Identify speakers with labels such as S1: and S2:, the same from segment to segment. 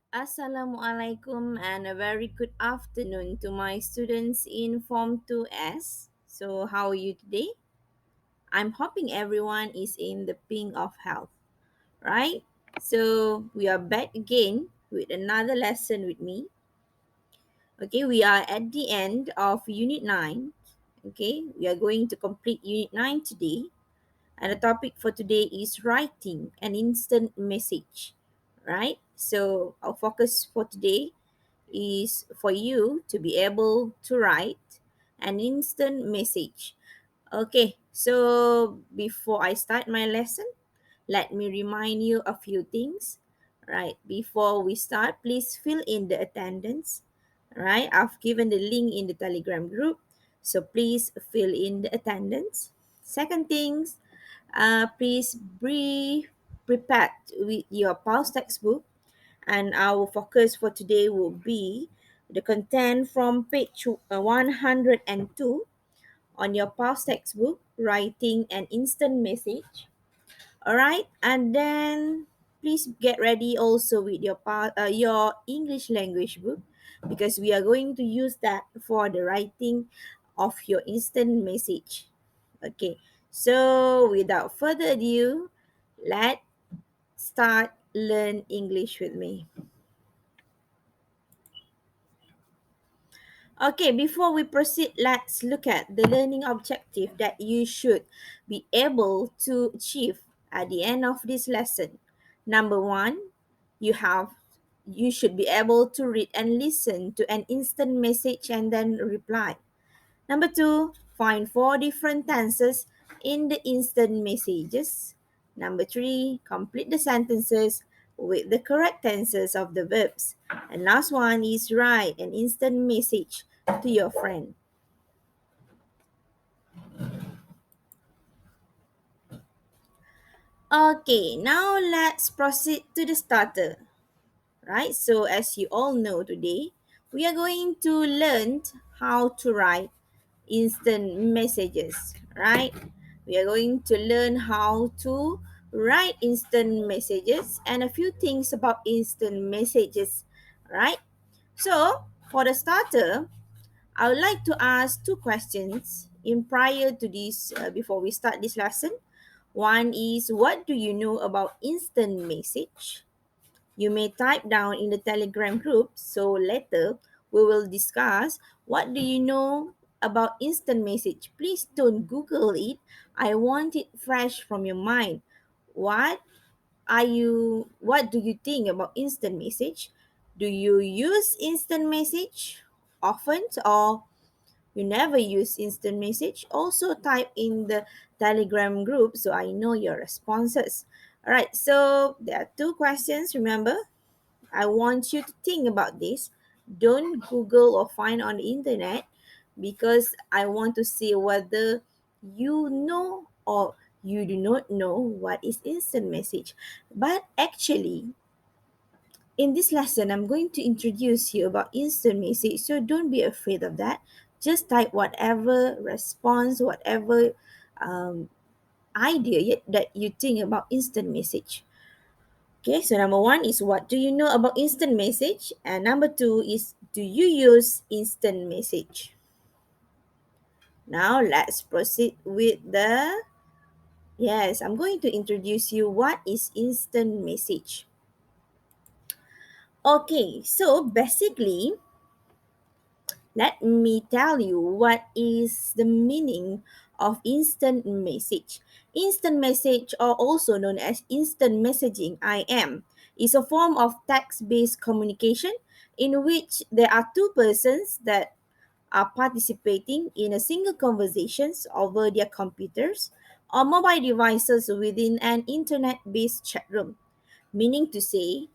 S1: Assalamualaikum and a very good afternoon to my students in Form 2S. So, how are you today? I'm hoping everyone is in the pink of health, right? So, we are back again with another lesson with me. Okay, we are at the end of Unit 9. Okay, we are going to complete Unit 9 today. And the topic for today is writing an instant message, right? So, our focus for today is for you to be able to write an instant message. Okay, so before I start my lesson, let me remind you a few things. Right, before we start, please fill in the attendance. Right, I've given the link in the Telegram group, so please fill in the attendance. Second things, please be prepared with your pause textbook, and our focus for today will be the content from page 102 on your past textbook, writing an instant message. All right, and then please get ready also with your English language book, because we are going to use that for the writing of your instant message. Okay, so without further ado, let's start learn English with me. Okay, before we proceed, let's look at the learning objective that you should be able to achieve at the end of this lesson. Number one, you have you should be able to read and listen to an instant message and then reply. Number two, find four different tenses in the instant messages. Number three, complete the sentences with the correct tenses of the verbs. And last one is write an instant message to your friend. Okay, now let's proceed to the starter. Right? So as you all know today, we are going to learn how to write instant messages, right? We are going to learn how to write instant messages and a few things about instant messages, right? So, for the starter, I would like to ask two questions in prior to this before we start this lesson. One is, what do you know about instant message? You may type down in the Telegram group, so later we will discuss what do you know about instant message. Please don't Google it. I want it fresh from your mind. What do you think about instant message? Do you use instant message often, or you never use instant message? Also type in the Telegram group so I know your responses. All right, so there are two questions, remember? I want you to think about this. Don't Google or find on the internet, because I want to see whether you know or you do not know what is instant message. But actually, in this lesson, I'm going to introduce you about instant message. So don't be afraid of that. Just type whatever response, whatever um, idea that you think about instant message. Okay, so number one is, what do you know about instant message? And number two is, do you use instant message? Now let's proceed with the, yes, I'm going to introduce you what is instant message. Okay, so basically, let me tell you what is the meaning of instant message. Instant message, or also known as instant messaging, IM, is a form of text-based communication in which there are two persons that are participating in a single conversations over their computers or mobile devices within an internet-based chat room. Meaning to say,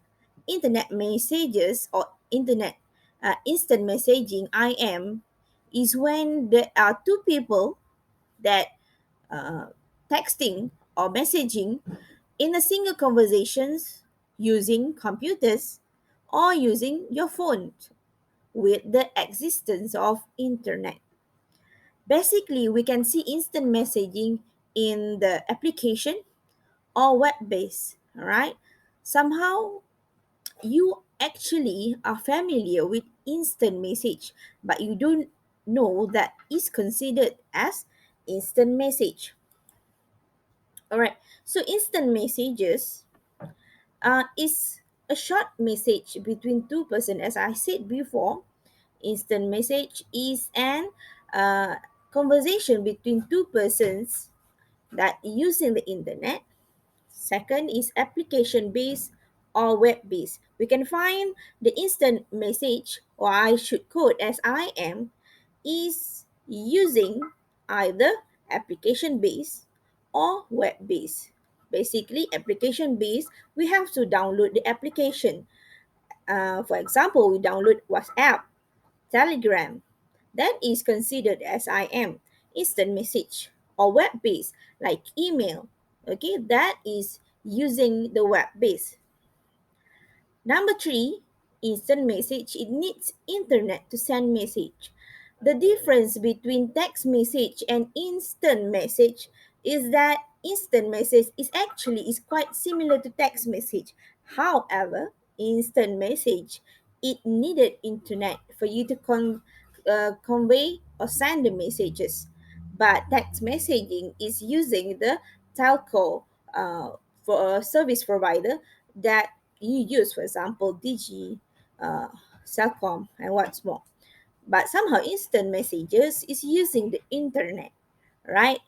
S1: internet messages or internet instant messaging IM is when there are two people that uh, texting or messaging in a single conversations using computers or using your phone with the existence of internet. Basically, we can see instant messaging in the application or web based, all right? Somehow you actually are familiar with instant message, but you don't know that is considered as instant message. All right. So instant messages is a short message between two person. As I said before, instant message is an uh, conversation between two persons that using the internet. Second is application based or web based. We can find the instant message, or I should quote as I am, is using either application based or web based. Basically, application based, we have to download the application. For example, we download WhatsApp, Telegram. That is considered as IM, instant message, or web based like email. Okay, that is using the web based. Number three, instant message. It needs internet to send message. The difference between text message and instant message is that instant message is quite similar to text message. However, instant message, it needed internet for you to convey or send the messages. But text messaging is using the telco for a service provider that you use, for example, Digi, uh, Cellcom, and what's more. But somehow instant messages is using the internet, right?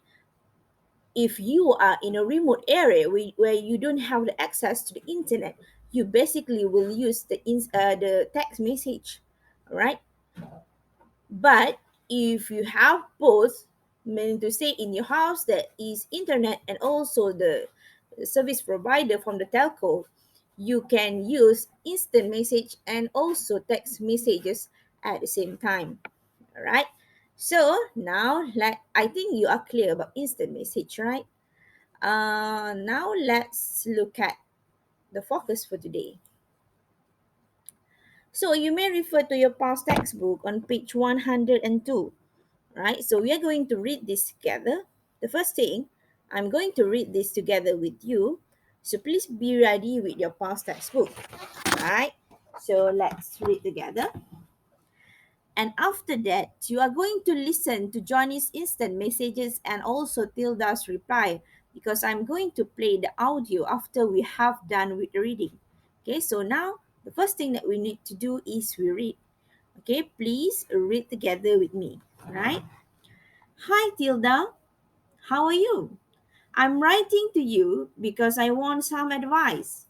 S1: If you are in a remote area where you don't have the access to the internet, you basically will use the text message, right? But if you have both, meaning to say in your house there is internet and also the service provider from the telco, you can use instant message and also text messages at the same time. All right. So now I think you are clear about instant message, right? Now let's look at the focus for today. So you may refer to your past textbook on page 102. Right? So we are going to read this together. The first thing, I'm going to read this together with you. So please be ready with your past textbook. Right? So let's read together. And after that, you are going to listen to Johnny's instant messages and also Tilda's reply because I'm going to play the audio after we have done with reading. Okay, so now the first thing that we need to do is we read. Okay, please read together with me. Right? Hi, Tilda. How are you? I'm writing to you because I want some advice.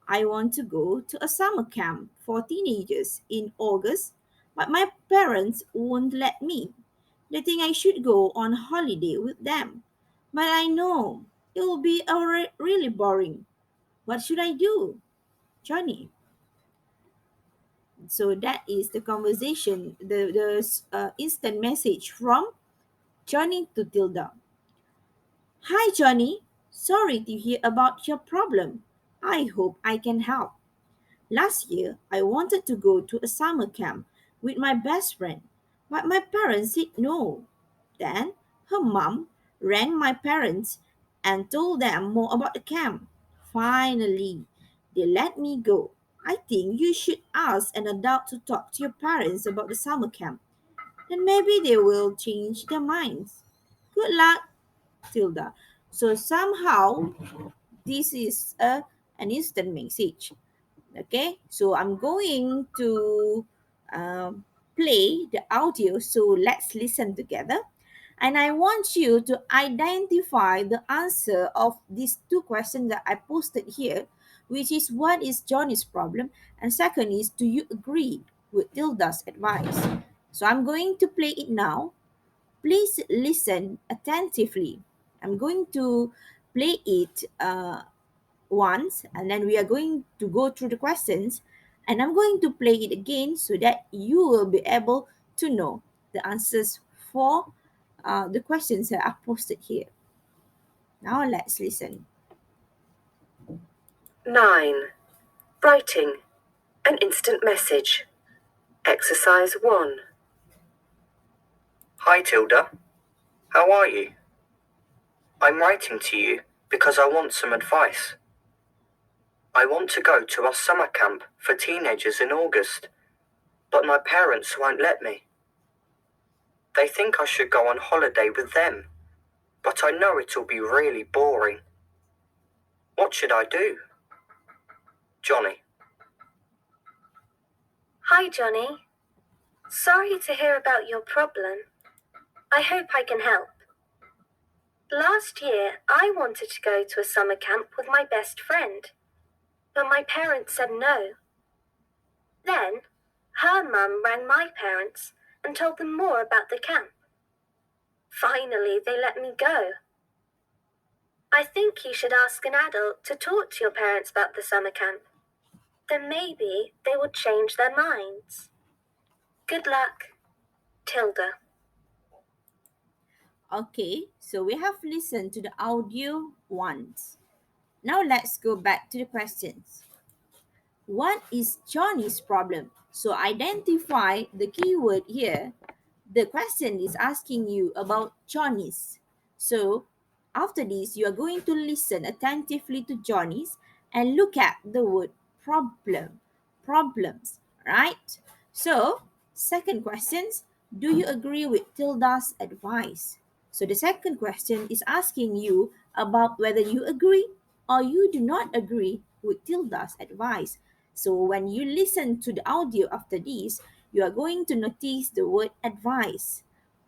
S1: I want to go to a summer camp for teenagers in August, but my parents won't let me. They think I should go on holiday with them. But I know it will be really boring. What should I do? Johnny. So that is the conversation, the instant message from Johnny to Tilda. Hi, Johnny. Sorry to hear about your problem. I hope I can help. Last year, I wanted to go to a summer camp with my best friend, but my parents said no. Then, her mom rang my parents and told them more about the camp. Finally, they let me go. I think you should ask an adult to talk to your parents about the summer camp. Then maybe they will change their minds. Good luck, Tilda. So somehow this is an instant message. Okay, so I'm going to play the audio. So let's listen together. And I want you to identify the answer of these two questions that I posted here, which is what is Johnny's problem? And second is, do you agree with Tilda's advice? So I'm going to play it now. Please listen attentively. I'm going to play it once and then we are going to go through the questions and I'm going to play it again so that you will be able to know the answers for the questions that are posted here. Now let's listen.
S2: 9. Writing an instant message. Exercise 1.
S3: Hi Tilda, how are you? I'm writing to you because I want some advice. I want to go to our summer camp for teenagers in August, but my parents won't let me. They think I should go on holiday with them, but I know it'll be really boring. What should I do? Johnny.
S2: Hi, Johnny. Sorry to hear about your problem. I hope I can help. Last year, I wanted to go to a summer camp with my best friend, but my parents said no. Then, her mum rang my parents and told them more about the camp. Finally, they let me go. I think you should ask an adult to talk to your parents about the summer camp. Then maybe they would change their minds. Good luck, Tilda.
S1: Okay, so we have listened to the audio once. Now let's go back to the questions. What is Johnny's problem? So identify the keyword here. The question is asking you about Johnny's. So after this, you are going to listen attentively to Johnny's and look at the word problem. Problems, right? So, second questions, do you agree with Tilda's advice? So the second question is asking you about whether you agree or you do not agree with Tilda's advice. So when you listen to the audio after this, you are going to notice the word advice,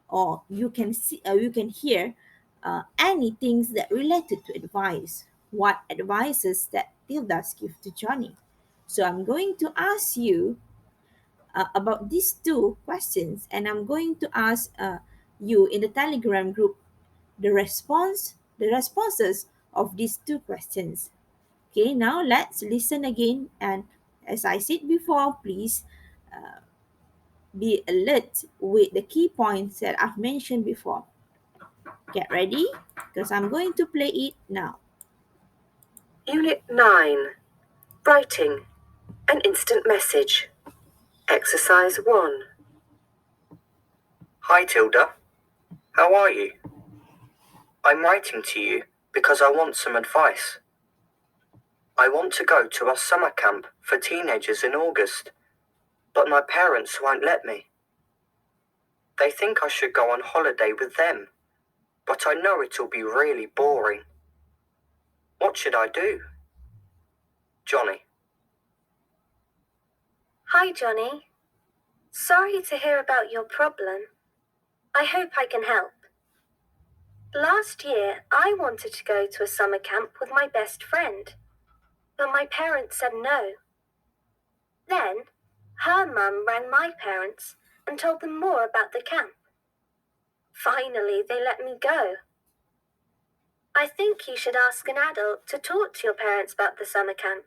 S1: or you can see, you can hear any things that related to advice. What advices that Tilda's give to Johnny? So I'm going to ask you about these two questions, and I'm going to ask you in the Telegram group the responses of these two questions. Okay, now let's listen again, and as I said before, please be alert with the key points that I've mentioned before. Get ready because I'm going to play it now.
S2: Unit 9. Writing. An instant message. Exercise 1.
S3: Hi, Tilda. How are you? I'm writing to you because I want some advice. I want to go to our summer camp for teenagers in August, but my parents won't let me. They think I should go on holiday with them, but I know it'll be really boring. What should I do? Johnny.
S2: Hi, Johnny. Sorry to hear about your problem. I hope I can help. Last year, I wanted to go to a summer camp with my best friend, but my parents said no. Then, her mum rang my parents and told them more about the camp. Finally, they let me go. I think you should ask an adult to talk to your parents about the summer camp.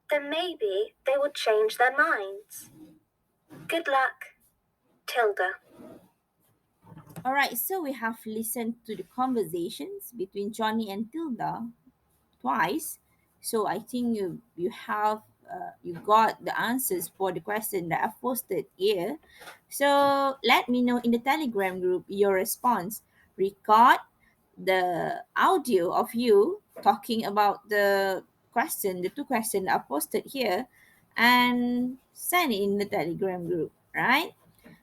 S2: Then maybe they would change their minds. Good luck, Tilda.
S1: All right, so we have listened to the conversations between Johnny and Tilda twice. So I think you have you got the answers for the question that I've posted here. So let me know in the Telegram group your response. Record the audio of you talking about the two questions I posted here, and send it in the Telegram group, right?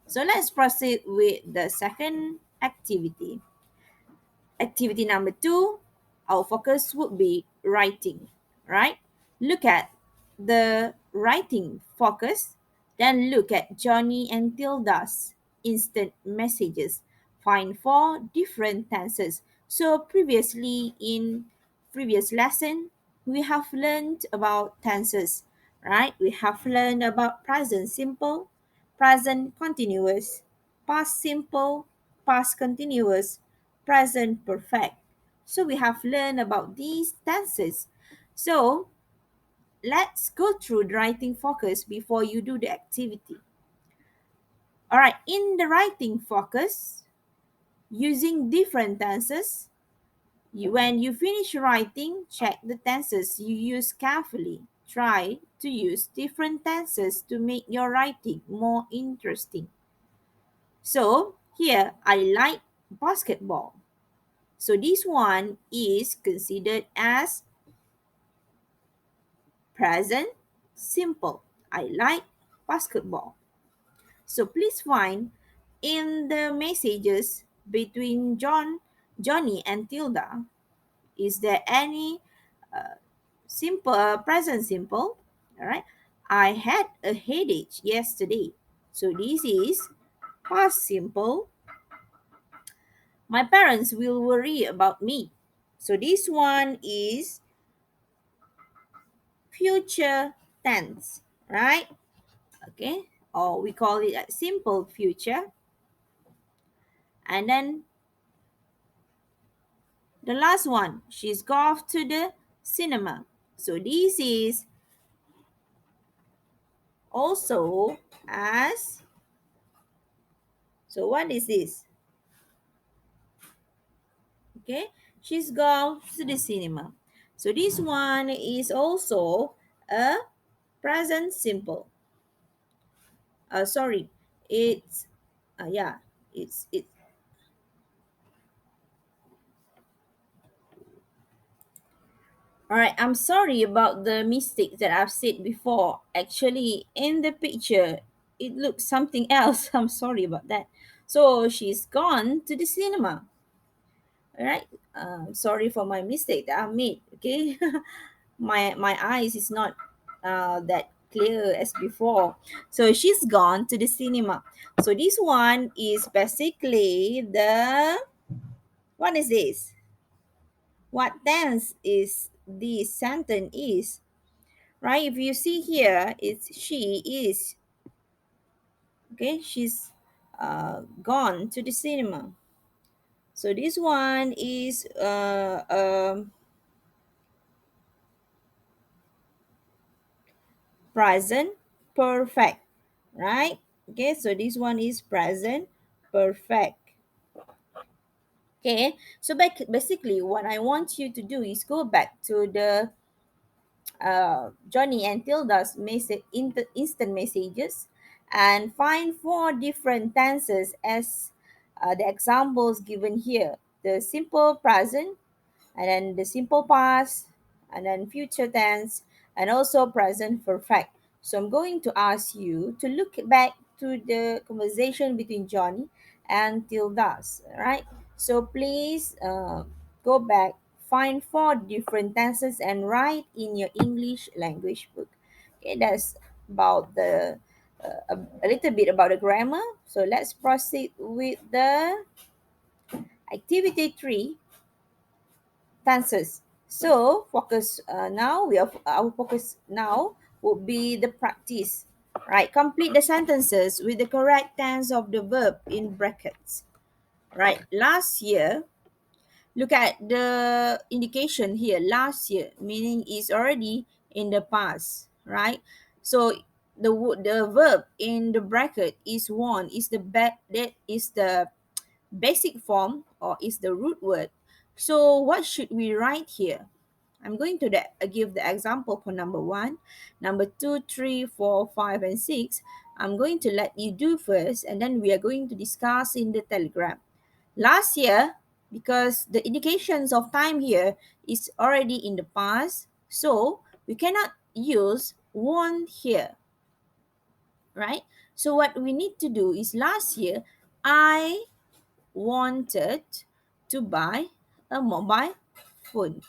S1: So let's proceed with the second activity. Activity number two, our focus would be writing, right? Look at the writing focus, then look at Johnny and Tilda's instant messages. Find four different tenses. So previously in previous lesson, we have learned about tenses, right? We have learned about present simple, present continuous, past simple, past continuous, present perfect. So we have learned about these tenses. So let's go through the writing focus before you do the activity. All right, in the writing focus, using different tenses, when you finish writing, check the tenses you use carefully. Try to use different tenses to make your writing more interesting. So here, I like basketball. So this one is considered as Present simple. I like basketball. So please find in the messages between Johnny and Tilda, is there any simple present simple? All right. I had a headache yesterday. So this is past simple. My parents will worry about me. So this one is future tense, right? Okay. Or we call it a simple future. And then the last one, she's gone to the cinema. So this is also as, so what is this? Okay, she's gone to the cinema. So this one is also a present simple. Sorry, it's yeah, it's. All right, I'm sorry about the mistake that I've said before. Actually, in the picture, it looks something else. I'm sorry about that. So she's gone to the cinema. All right. Sorry for my mistake that I made. Okay, my eyes is not that clear as before. So she's gone to the cinema. So this one is basically the, what is this? What tense is this sentence is? Right? If you see here, it's she is. Okay, she's gone to the cinema. So this one is present perfect, right? Okay, so this one is present perfect. Okay, so basically what I want you to do is go back to the Johnny and Tilda's instant messages and find four different tenses as the examples given here: the simple present, and then the simple past, and then future tense, and also present perfect. So I'm going to ask you to look back to the conversation between Johnny and Tilda's, right? So please go back, find four different tenses, and write in your English language book. Okay, that's about the a little bit about the grammar. So let's proceed with the activity 3, tenses. So focus now. We are our focus now would be the practice. Right. Complete the sentences with the correct tense of the verb in brackets. Right. Last year. Look at the indication here. Last year meaning is already in the past. Right. So the verb in the bracket is won. Is the that is the basic form or is the root word. So what should we write here? I'm going to give the example for number 1, number 2, 3, 4, 5, and 6. I'm going to let you do first and then we are going to discuss in the telegram. Last year, because the indications of time here is already in the past, so we cannot use won here, right? So what we need to do is last year, I wanted to buy a mobile phone,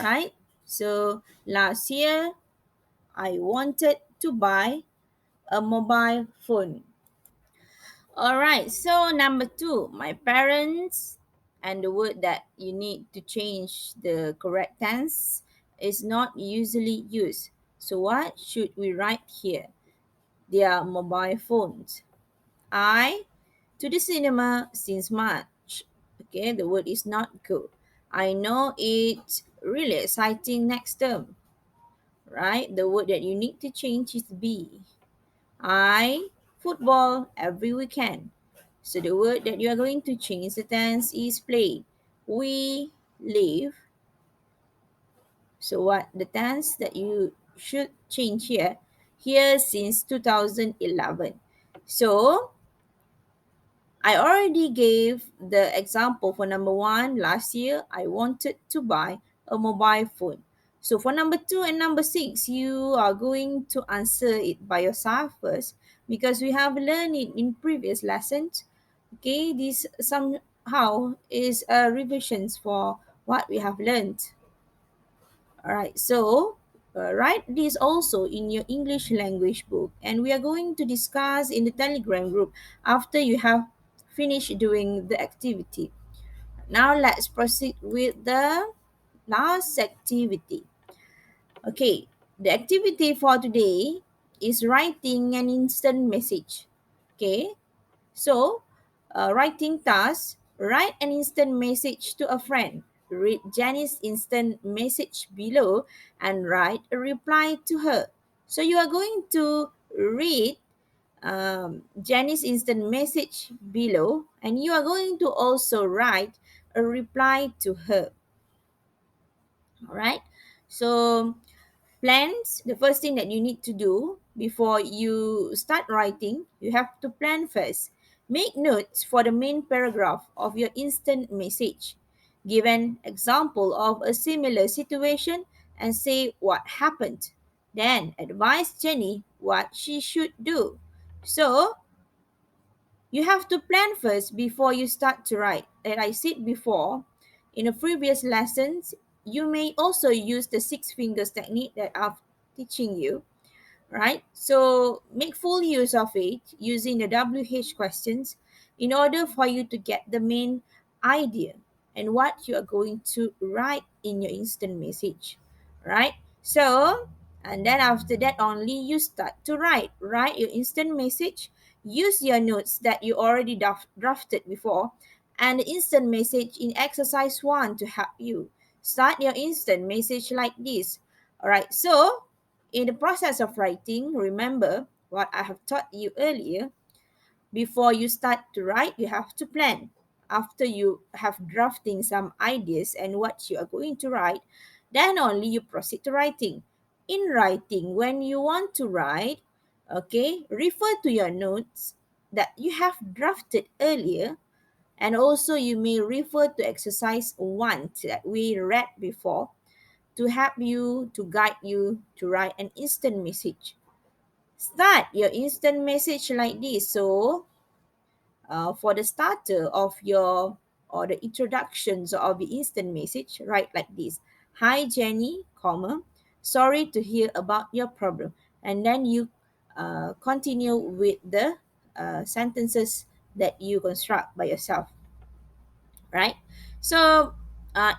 S1: right? So last year, I wanted to buy a mobile phone. All right, so number 2, my parents, and the word that you need to change the correct tense is not usually used. So what should we write here? Their mobile phones. I to the cinema since March. Okay, the word is not go. I know it's really exciting next term, right? The word that you need to change is be. I football every weekend. So the word that you are going to change the tense is play. We live. So what the tense that you should change here? Here since 2011. So I already gave the example for number 1. Last year, I wanted to buy a mobile phone. So for number 2 and number 6, you are going to answer it by yourself first because we have learned it in previous lessons. Okay, this somehow is a revisions for what we have learned. All right, so write this also in your English language book, and we are going to discuss in the Telegram group after you have finished doing the activity. Now let's proceed with the last activity. Okay, the activity for today is writing an instant message. Okay, so writing task, write an instant message to a friend. Read Jenny's instant message below and write a reply to her. So you are going to read Jenny's instant message below, and you are going to also write a reply to her. All right. So plans, the first thing that you need to do before you start writing, you have to plan first. Make notes for the main paragraph of your instant message. Give an example of a similar situation and say what happened. Then advise Jenny what she should do. So you have to plan first before you start to write. As I said before, in the previous lessons, you may also use the six fingers technique that I'm teaching you, right? So make full use of it using the WH questions in order for you to get the main idea and what you are going to write in your instant message, right? So, and then after that only you start to write. Write your instant message, use your notes that you already drafted before, and the instant message in exercise 1 to help you. Start your instant message like this. All right, so in the process of writing, remember what I have taught you earlier. Before you start to write, you have to plan. After you have drafting some ideas and what you are going to write, then only you proceed to writing. In writing, when you want to write, okay, refer to your notes that you have drafted earlier, and also you may refer to exercise 1 that we read before to help you, to guide you to write an instant message. Start your instant message like this. So, for the starter of your or the introductions of the instant message, write like this: Hi Jenny, comma, sorry to hear about your problem. And then you continue with the sentences that you construct by yourself, right? So,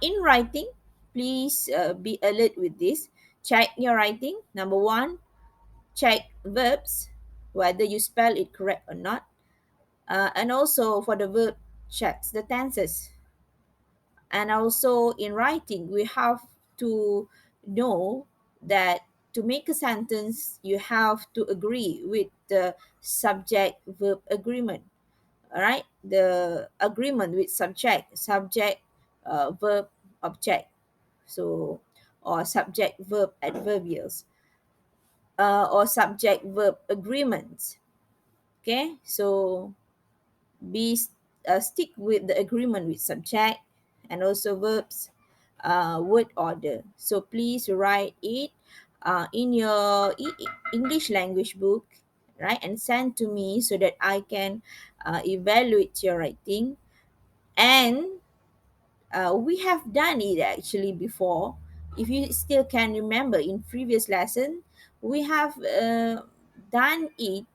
S1: in writing, please be alert with this. Check your writing. Number one, check verbs, whether you spell it correct or not. And also for the verb, checks the tenses. And also in writing, we have to know that to make a sentence, you have to agree with the subject verb agreement. All right, the agreement with subject, verb, object. So, or subject verb adverbials, or subject verb agreements. Okay, so stick with the agreement with subject and also verbs, word order. So please write it in your English language book, right, and send to me so that I can evaluate your writing. And we have done it actually before. If you still can remember, in previous lesson, we have done it,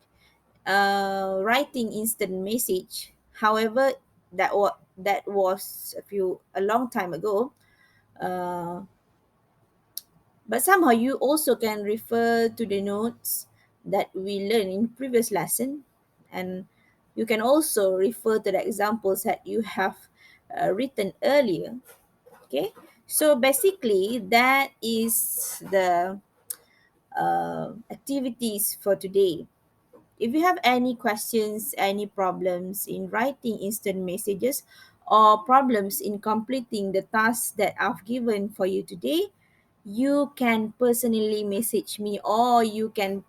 S1: writing instant message. However, that was a long time ago. Uh, but somehow you also can refer to the notes that we learned in previous lesson, and you can also refer to the examples that you have written earlier. Okay, so basically that is the activities for today. If you have any questions, any problems in writing instant messages, or problems in completing the tasks that I've given for you today, you can personally message me, or you can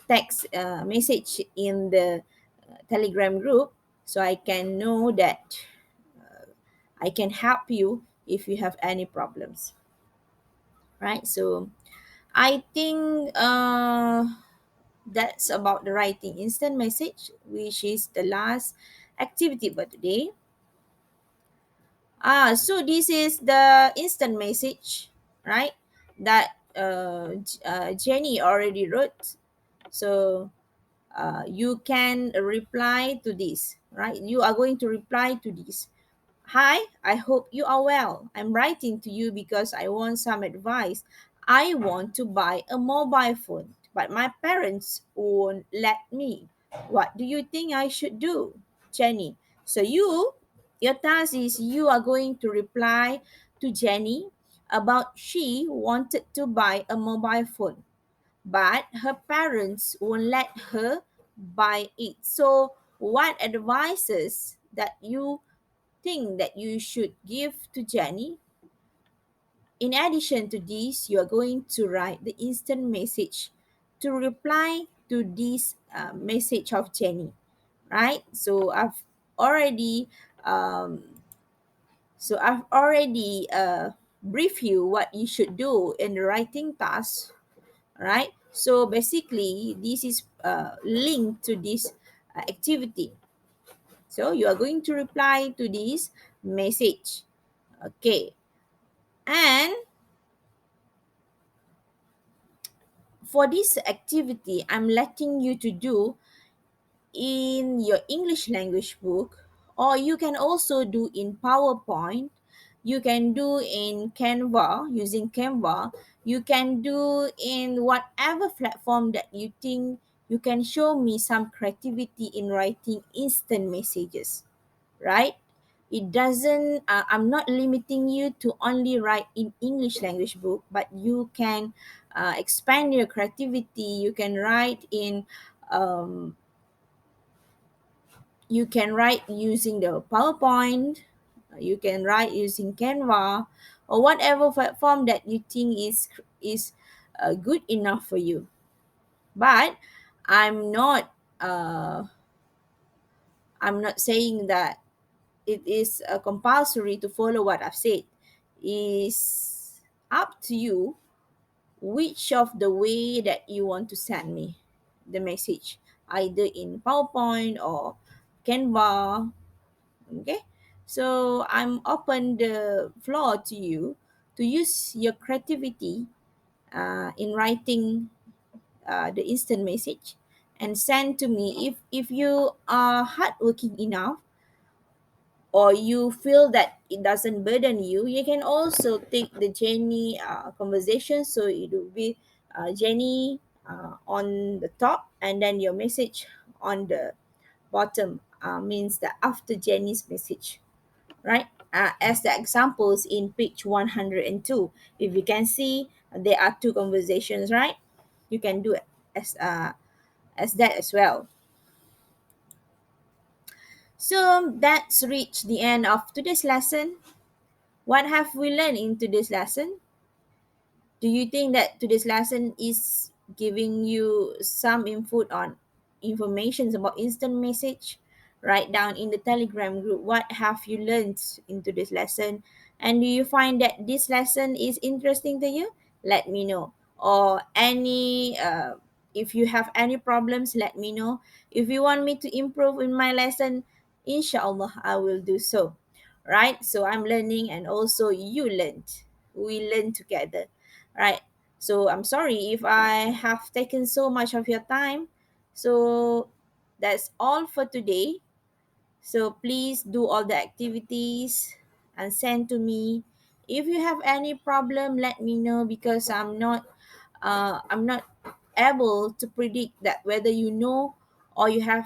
S1: text message in the Telegram group, so I can know that I can help you if you have any problems. right? So I think that's about the writing instant message, which is the last activity for today. So this is the instant message, right? That Jenny already wrote. So you can reply to this, right? You are going to reply to this. Hi, I hope you are well. I'm writing to you because I want some advice. I want to buy a mobile phone, but my parents won't let me. What do you think I should do, Jenny? So your task is you are going to reply to Jenny about she wanted to buy a mobile phone, but her parents won't let her buy it. So what advices that you think that you should give to Jenny? In addition to this, you are going to write the instant message to reply to this message of Jenny, right? Already, um, I've already briefed you what you should do in the writing task, right? So basically, this is linked to this activity. So you are going to reply to this message. Okay. And for this activity, I'm letting you to do in your English language book, or you can also do in PowerPoint. You can do in Canva, using Canva. You can do in whatever platform that you think you can show me some creativity in writing instant messages, right? It doesn't, I'm not limiting you to only write in English language book, but you can expand your creativity. You can write in, um, you can write using the PowerPoint, you can write using Canva, or whatever platform that you think is good enough for you. But I'm not, uh, I'm not saying that it is compulsory to follow what I've said. Is up to you which of the way that you want to send me the message, either in PowerPoint or Canva. Okay, so I'm open the floor to you to use your creativity in writing the instant message and send to me. If you are hardworking enough, or you feel that it doesn't burden you, you can also take the Jenny conversation. So it will be Jenny on the top, and then your message on the bottom, means that after Jenny's message, right? As the examples in page 102. If you can see, there are two conversations, right? You can do it as that as well. So that's reached the end of today's lesson. What have we learned in today's lesson? Do you think that today's lesson is giving you some input on informations about instant message? Write down in the Telegram group what have you learned in today's lesson, and do you find that this lesson is interesting to you? Let me know. Or any if you have any problems, let me know. If you want me to improve in my lesson, inshallah I will do so. Right? So I'm learning, and also you learned. We learn together, right? So I'm sorry if I have taken so much of your time. So that's all for today. So please do all the activities and send to me. If you have any problem, let me know, because I'm not able to predict that whether you know or you have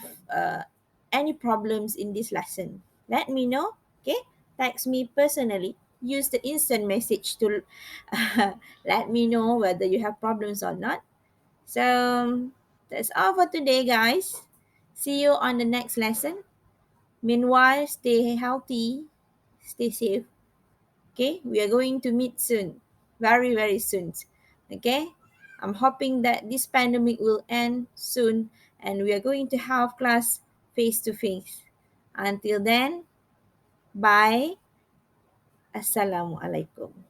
S1: any problems in this lesson. Let me know. Okay, text me personally. Use the instant message to let me know whether you have problems or not. So that's all for today, guys. See you on the next lesson. Meanwhile, stay healthy, stay safe. Okay, we are going to meet soon, very, very soon. Okay, I'm hoping that this pandemic will end soon and we are going to have class face to face. Until then, bye. Assalamualaikum.